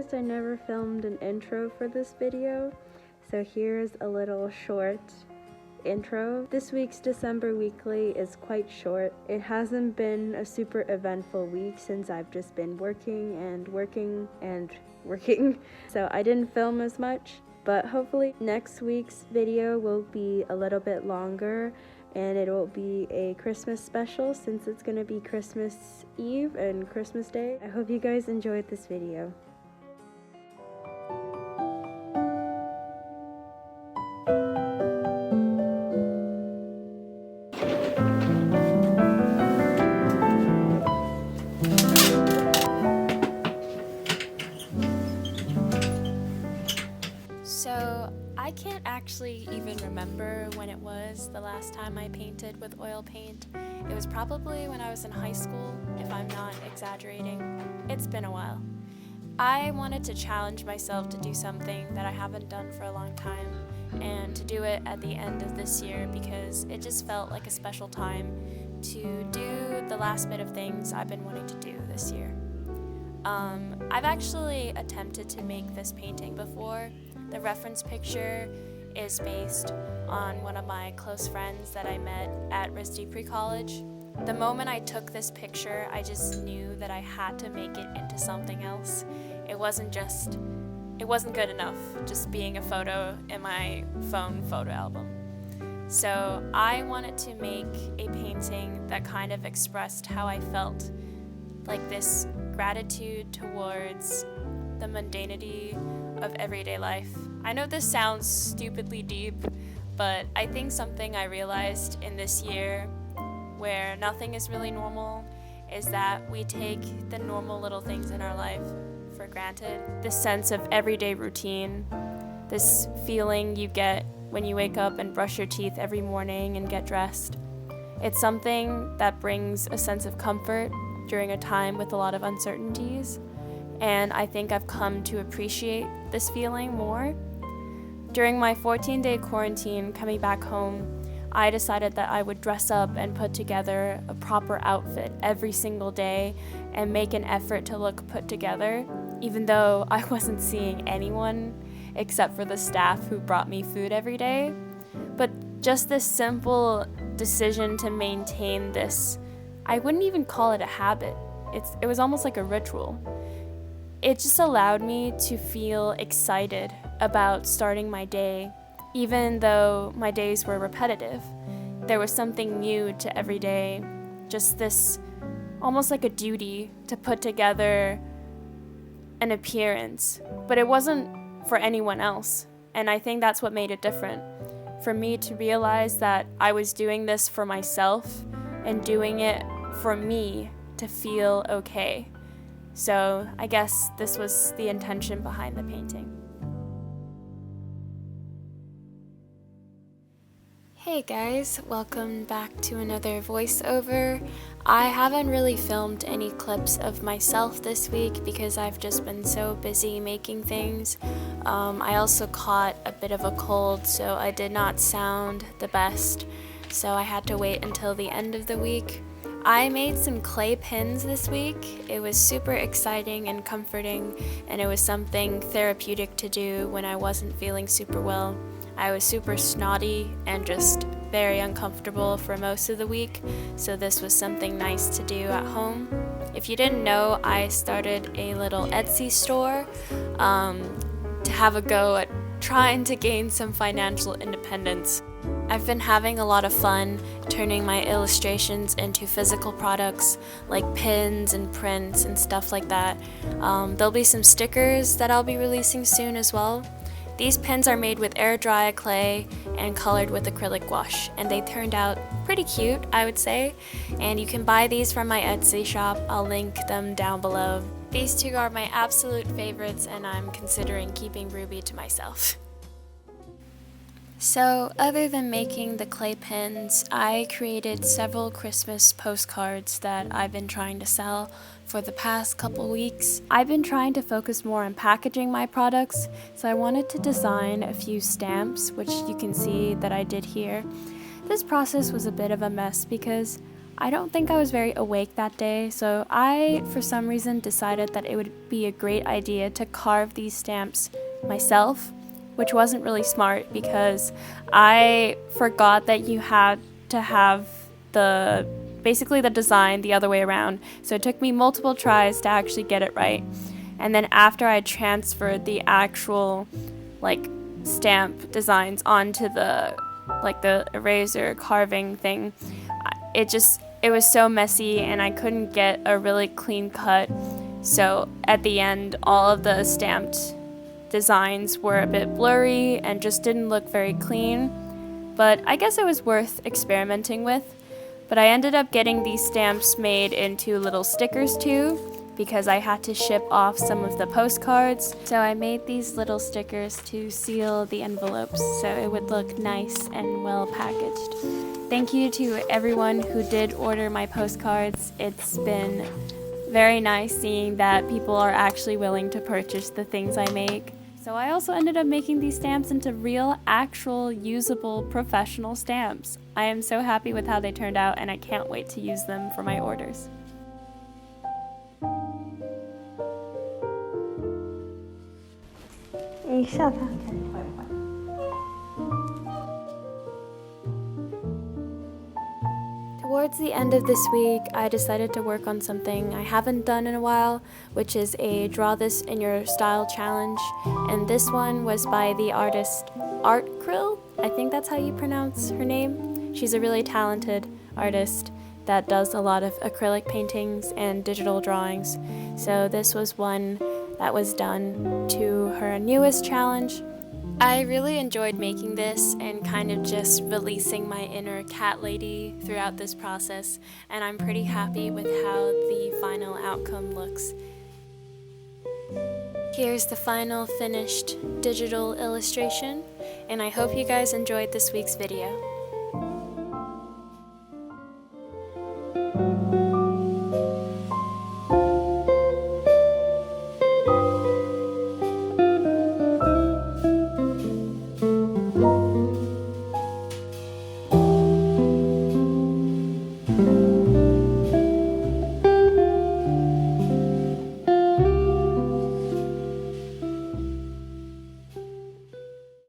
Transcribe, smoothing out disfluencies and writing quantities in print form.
noticed I never filmed an intro for this video, so here's a little short intro. This week's December weekly is quite short. It hasn't been a super eventful week since I've just been working, so I didn't film as much, but hopefully next week's video will be a little bit longer and it will be a Christmas special since it's gonna be Christmas Eve and Christmas Day. I hope you guys enjoyed this video. So, I can't actually even remember when it was the last time I painted with oil paint. It was probably when I was in high school, if I'm not exaggerating. It's been a while. I wanted to challenge myself to do something that I haven't done for a long time, and to do it at the end of this year because it just felt like a special time to do the last bit of things I've been wanting to do this year. I've actually attempted to make this painting before. The reference picture is based on one of my close friends that I met at RISD pre-college. The moment I took this picture, I just knew that I had to make it into something else. It wasn't good enough just being a photo in my phone photo album. So I wanted to make a painting that kind of expressed how I felt, like this gratitude towards the mundanity of everyday life. I know this sounds stupidly deep, but I think something I realized in this year where nothing is really normal is that we take the normal little things in our life for granted. This sense of everyday routine, this feeling you get when you wake up and brush your teeth every morning and get dressed. It's something that brings a sense of comfort during a time with a lot of uncertainties. And I think I've come to appreciate this feeling more. During my 14-day quarantine coming back home, I decided that I would dress up and put together a proper outfit every single day and make an effort to look put together, even though I wasn't seeing anyone except for the staff who brought me food every day. But just this simple decision to maintain this, I wouldn't even call it a habit. It was almost like a ritual. It just allowed me to feel excited about starting my day, even though my days were repetitive. There was something new to every day, just this almost like a duty to put together an appearance, but it wasn't for anyone else, and I think that's what made it different. For me to realize that I was doing this for myself and doing it for me to feel okay. So I guess this was the intention behind the painting. Hey guys, welcome back to another voiceover. I haven't really filmed any clips of myself this week because I've just been so busy making things. I also caught a bit of a cold, so I did not sound the best, so I had to wait until the end of the week. I made some clay pins this week. It was super exciting and comforting, and it was something therapeutic to do when I wasn't feeling super well. I was super snotty and just very uncomfortable for most of the week, so this was something nice to do at home. If you didn't know, I started a little Etsy store to have a go at trying to gain some financial independence. I've been having a lot of fun turning my illustrations into physical products like pins and prints and stuff like that. There'll be some stickers that I'll be releasing soon as well. These pins are made with air dry clay and colored with acrylic gouache, and they turned out pretty cute, I would say. And you can buy these from my Etsy shop. I'll link them down below. These two are my absolute favorites, and I'm considering keeping Ruby to myself. So, other than making the clay pins, I created several Christmas postcards that I've been trying to sell for the past couple weeks. I've been trying to focus more on packaging my products, so I wanted to design a few stamps, which you can see that I did here. This process was a bit of a mess because I don't think I was very awake that day, so I, for some reason, decided that it would be a great idea to carve these stamps myself, which wasn't really smart because I forgot that you had to have basically the design the other way around. So it took me multiple tries to actually get it right. And then after I transferred the actual stamp designs onto the eraser carving thing, it was so messy and I couldn't get a really clean cut. So at the end, all of the stamped designs were a bit blurry and just didn't look very clean. But I guess it was worth experimenting with. But I ended up getting these stamps made into little stickers too, because I had to ship off some of the postcards. So I made these little stickers to seal the envelopes so it would look nice and well packaged. Thank you to everyone who did order my postcards. It's been very nice seeing that people are actually willing to purchase the things I make. So I also ended up making these stamps into real, actual, usable, professional stamps. I am so happy with how they turned out and I can't wait to use them for my orders. Towards the end of this week, I decided to work on something I haven't done in a while, which is a Draw This in Your Style challenge. And this one was by the artist Art Krill. I think that's how you pronounce her name. She's a really talented artist that does a lot of acrylic paintings and digital drawings. So this was one that was done to her newest challenge. I really enjoyed making this and kind of just releasing my inner cat lady throughout this process, and I'm pretty happy with how the final outcome looks. Here's the final finished digital illustration, and I hope you guys enjoyed this week's video.